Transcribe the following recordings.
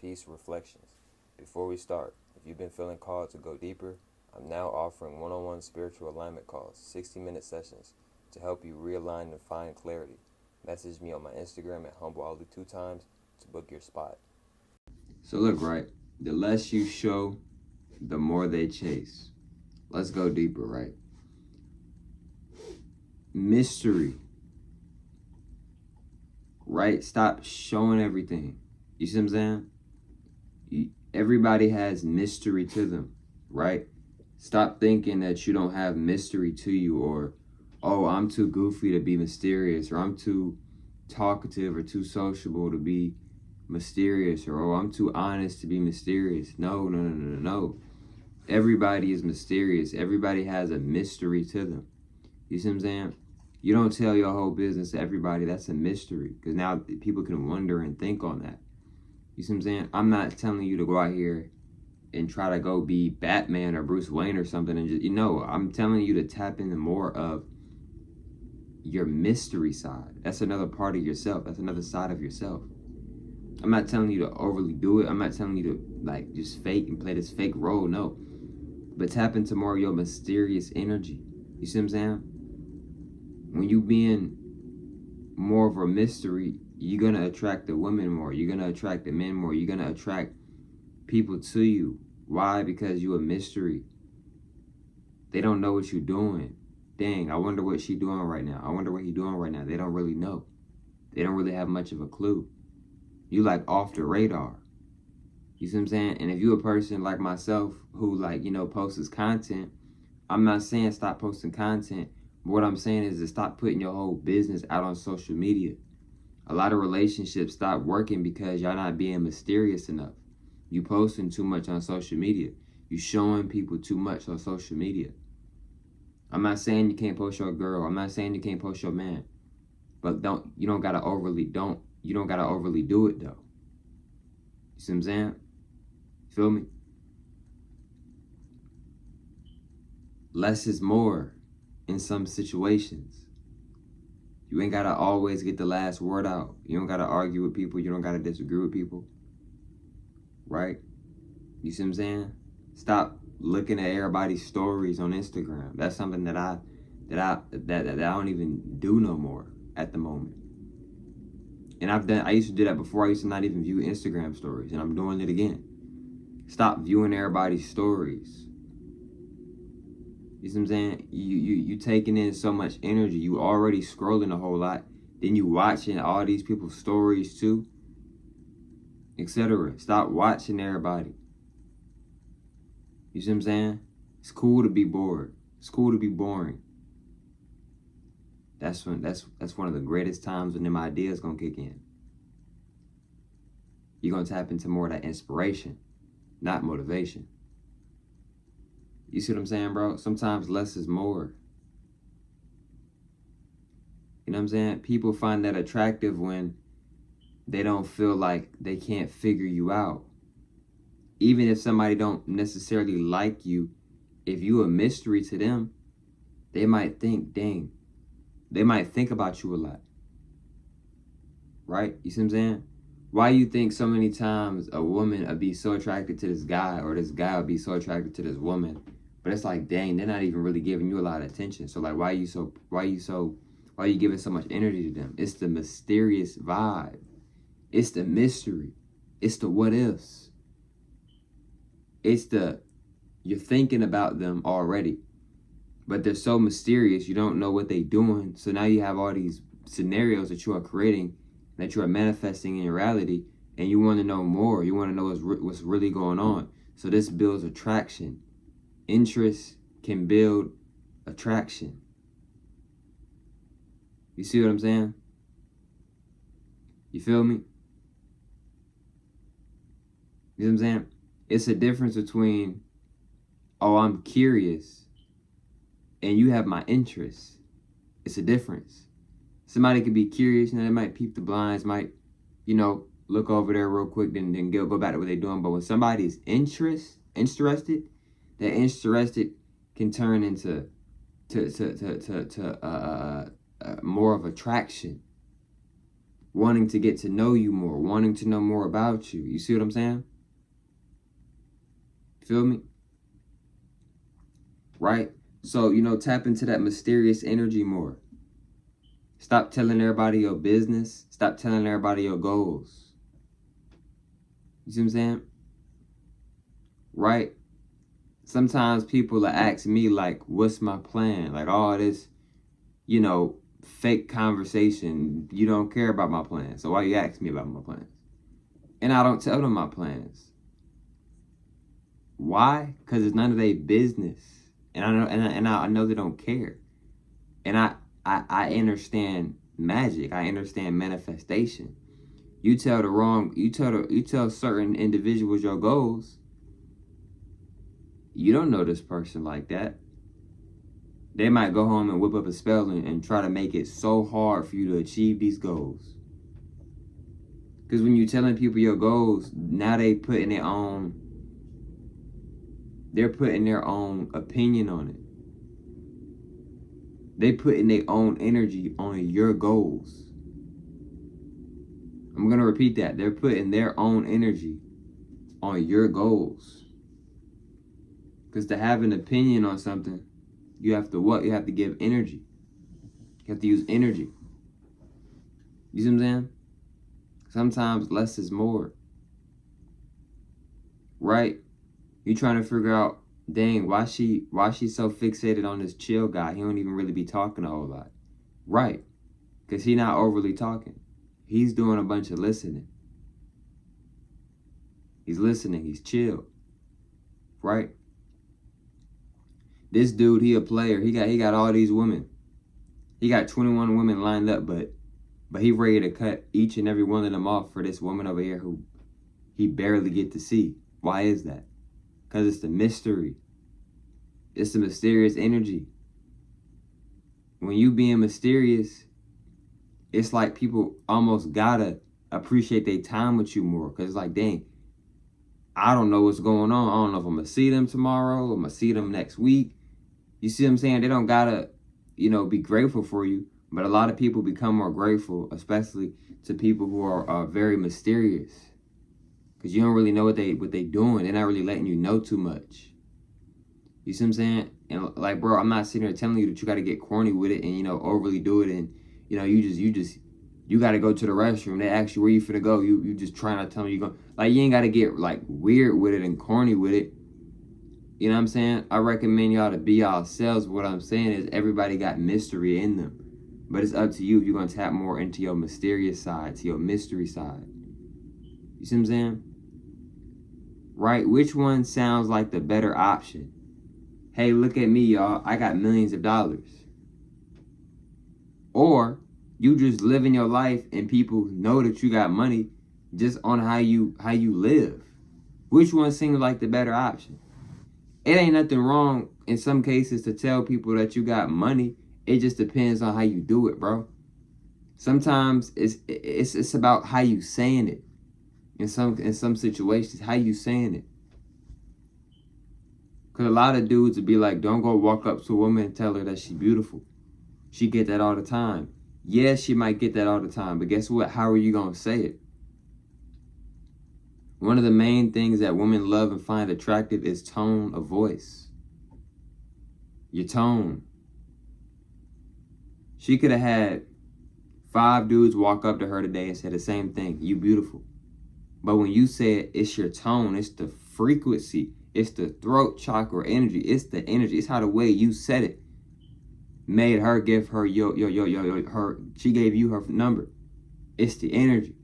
Peace Reflections. Before we start, if you've been feeling called to go deeper, I'm now offering one-on-one spiritual alignment calls, 60-minute sessions, to help you realign and find clarity. Message me on my Instagram at HumbleOllie2 times to book your spot. So look, right? The less you show, the more they chase. Let's go deeper, right? Mystery, right? Stop showing everything. You see what I'm saying? Everybody has mystery to them, right? Stop thinking that you don't have mystery to you, or, oh, I'm too goofy to be mysterious, or I'm too talkative or too sociable to be mysterious, or, oh, I'm too honest to be mysterious. No. Everybody is mysterious. Everybody has a mystery to them. You see what I'm saying? You don't tell your whole business to everybody. That's a mystery, because now people can wonder and think on that. You see what I'm saying? I'm not telling you to go out here and try to go be Batman or Bruce Wayne or something and just, I'm telling you to tap into more of your mystery side. That's another part of yourself. That's another side of yourself. I'm not telling you to overly do it. I'm not telling you to just fake and play this fake role. No. But tap into more of your mysterious energy. You see what I'm saying? When you being more of a mystery, you're going to attract the women more. You're going to attract the men more. You're going to attract people to you. Why? Because you're a mystery. They don't know what you're doing. Dang, I wonder what she doing right now. I wonder what he doing right now. They don't really know. They don't really have much of a clue. You off the radar. You see what I'm saying? And if you're a person like myself who posts content, I'm not saying stop posting content. But what I'm saying is to stop putting your whole business out on social media. A lot of relationships stop working because y'all not being mysterious enough. You posting too much on social media. You showing people too much on social media. I'm not saying you can't post your girl. I'm not saying you can't post your man. But you don't gotta overly do it though. You see what I'm saying? Feel me? Less is more in some situations. You ain't gotta always get the last word out. You don't gotta argue with people. You don't gotta disagree with people. Right? You see what I'm saying? Stop looking at everybody's stories on Instagram. That's something that I don't even do no more at the moment. And I used to do that before. I used to not even view Instagram stories, and I'm doing it again. Stop viewing everybody's stories. You see what I'm saying? You taking in so much energy. You already scrolling a whole lot. Then you watching all these people's stories too, etc. Stop watching everybody. You see what I'm saying? It's cool to be bored. It's cool to be boring. That's one of the greatest times when them ideas gonna kick in. You're gonna tap into more of that inspiration, not motivation. You see what I'm saying, bro? Sometimes less is more. You know what I'm saying? People find that attractive when they don't feel like they can't figure you out. Even if somebody don't necessarily like you, if you a mystery to them, they might think, dang, they might think about you a lot. Right? You see what I'm saying? Why you think so many times a woman would be so attracted to this guy, or this guy would be so attracted to this woman? But it's like, dang, they're not even really giving you a lot of attention. So why are you giving so much energy to them? It's the mysterious vibe. It's the mystery. It's the what ifs. It's you're thinking about them already, but they're so mysterious, you don't know what they're doing. So now you have all these scenarios that you are creating, that you are manifesting in reality, and you want to know more. You want to know what's really going on. So this builds attraction. Interest can build attraction. You see what I'm saying? You feel me? You know what I'm saying? It's a difference between, oh, I'm curious, and you have my interest. It's a difference. Somebody could be curious, they might peep the blinds, might, look over there real quick, then go back to what they're doing. But when somebody's interested, that interested can turn into more of attraction. wanting to get to know you more, wanting to know more about you. You see what I'm saying? Feel me? Right? So, tap into that mysterious energy more. Stop telling everybody your business. Stop telling everybody your goals. You see what I'm saying? Right? Sometimes people will ask me, like, what's my plan? Like, all this, fake conversation. You don't care about my plans. So why you ask me about my plans? And I don't tell them my plans. Why? Because it's none of their business. And I know they don't care. And I understand magic. I understand manifestation. You tell certain individuals your goals. You don't know this person like that. They might go home and whip up a spell and try to make it so hard for you to achieve these goals. Because when you're telling people your goals, now they're putting their own opinion on it. They putting their own energy on your goals. I'm going to repeat that. They're putting their own energy on your goals. Because to have an opinion on something, you have to what? You have to give energy. You have to use energy. You see what I'm saying? Sometimes less is more. Right? You trying to figure out, dang, why she so fixated on this chill guy? He don't even really be talking a whole lot. Right. Because he not overly talking. He's doing a bunch of listening. He's listening. He's chill. Right? This dude, he a player. He got all these women. He got 21 women lined up, but he ready to cut each and every one of them off for this woman over here who he barely get to see. Why is that? Because it's the mystery. It's the mysterious energy. When you being mysterious, it's like people almost gotta appreciate their time with you more. Because it's like, dang, I don't know what's going on. I don't know if I'm going to see them tomorrow. I'm going to see them next week. You see what I'm saying? They don't gotta, be grateful for you. But a lot of people become more grateful, especially to people who are very mysterious. Because you don't really know what they doing. They're not really letting you know too much. You see what I'm saying? And like, bro, I'm not sitting here telling you that you got to get corny with it and, overly do it. And, you got to go to the restroom. They ask you where you finna go. You just trying to tell them you go. Like, you ain't got to get, like, weird with it and corny with it. You know what I'm saying? I recommend y'all to be yourselves. What I'm saying is everybody got mystery in them. But it's up to you if you're going to tap more into your mysterious side, to your mystery side. You see what I'm saying? Right? Which one sounds like the better option? Hey, look at me, y'all. I got millions of dollars. Or you just living your life and people know that you got money just on how you live. Which one seems like the better option? It ain't nothing wrong in some cases to tell people that you got money. It just depends on how you do it, bro. Sometimes it's about how you saying it. In some situations, how you saying it. Because a lot of dudes would be like, don't go walk up to a woman and tell her that she's beautiful. She get that all the time. Yeah, she might get that all the time. But guess what? How are you going to say it? One of the main things that women love and find attractive is tone of voice. Your tone. She could have had 5 dudes walk up to her today and say the same thing. You beautiful. But when you say it, it's your tone. It's the frequency. It's the throat chakra energy. It's the energy. It's how the way you said it made her give her her. She gave you her number. It's the energy.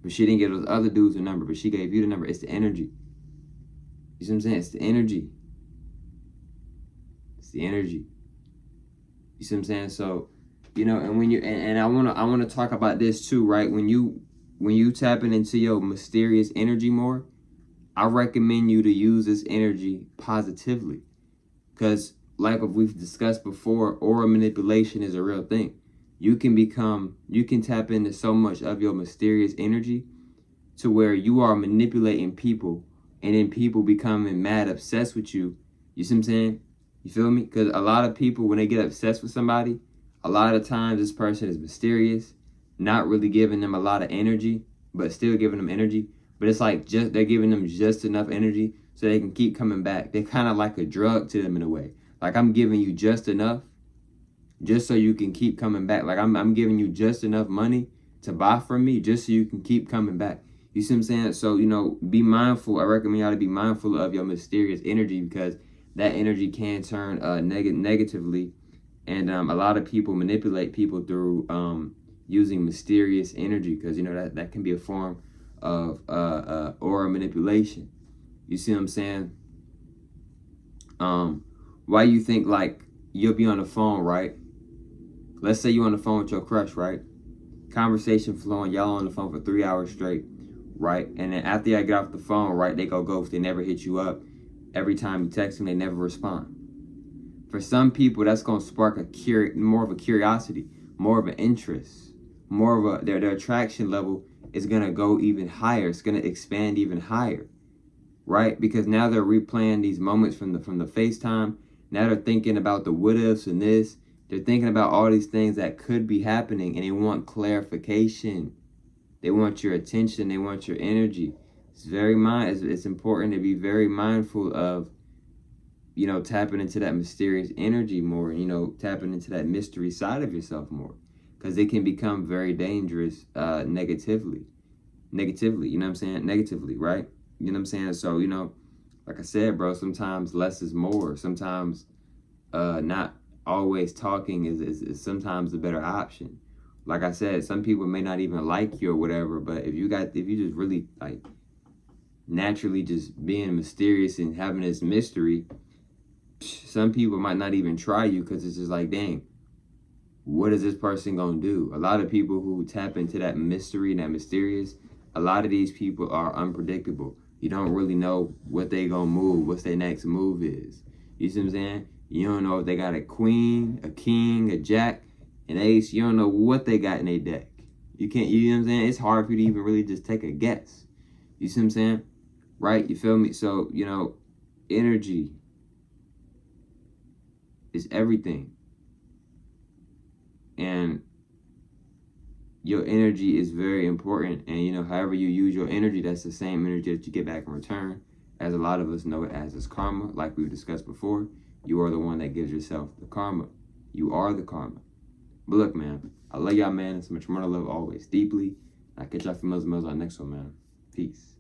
But she didn't give those other dudes a number. But she gave you the number. It's the energy. You see what I'm saying? It's the energy. It's the energy. You see what I'm saying? So, and when you and I wanna talk about this too, right? When you tapping into your mysterious energy more, I recommend you to use this energy positively. Because like we've discussed before, aura manipulation is a real thing. You can tap into so much of your mysterious energy to where you are manipulating people and then people becoming mad obsessed with you. You see what I'm saying? You feel me? Because a lot of people, when they get obsessed with somebody, a lot of times this person is mysterious. not really giving them a lot of energy, but still giving them energy. But it's like just they're giving them just enough energy so they can keep coming back. They're kind of like a drug to them in a way. Like I'm giving you just enough, just so you can keep coming back. Like I'm giving you just enough money to buy from me, just so you can keep coming back. You see what I'm saying? So, you know, be mindful. I recommend y'all to be mindful of your mysterious energy, because that energy can turn negatively. And a lot of people manipulate people through using mysterious energy, because, you know, that can be a form of aura manipulation. You see what I'm saying? Why you think, like, you'll be on the phone, right? Let's say you're on the phone with your crush, right? Conversation flowing, y'all on the phone for 3 hours straight, right? And then after y'all get off the phone, right, they go ghost. They never hit you up. Every time you text them, they never respond. For some people, that's going to spark more of a curiosity, more of an interest, more of a, their attraction level is going to go even higher. It's going to expand even higher, right? Because now they're replaying these moments from the FaceTime. Now they're thinking about the what ifs and this. They're thinking about all these things that could be happening, and they want clarification. They want your attention. They want your energy. It's important to be very mindful of, you know, tapping into that mysterious energy more, you know, tapping into that mystery side of yourself more, because it can become very dangerous negatively, you know what I'm saying? Negatively, right? You know what I'm saying? So, you know, like I said, bro, sometimes less is more. Sometimes not always talking is sometimes the better option. Like I said, some people may not even like you or whatever, but if you just really like naturally just being mysterious and having this mystery, some people might not even try you, because it's just like, dang, what is this person gonna do? A lot of people who tap into that mystery and that mysterious, a lot of these people are unpredictable. You don't really know what they gonna move, what's their next move is. You see what I'm saying? You don't know if they got a queen, a king, a jack, an ace. You don't know what they got in their deck. You know what I'm saying? It's hard for you to even really just take a guess. You see what I'm saying? Right? You feel me? So, you know, energy is everything. And your energy is very important. And, you know, however you use your energy, that's the same energy that you get back in return. As a lot of us know it as is karma, like we've discussed before. You are the one that gives yourself the karma. You are the karma. But look, man, I love y'all, man. So much more to love always deeply. I'll catch y'all for Mills on the next one, man. Peace.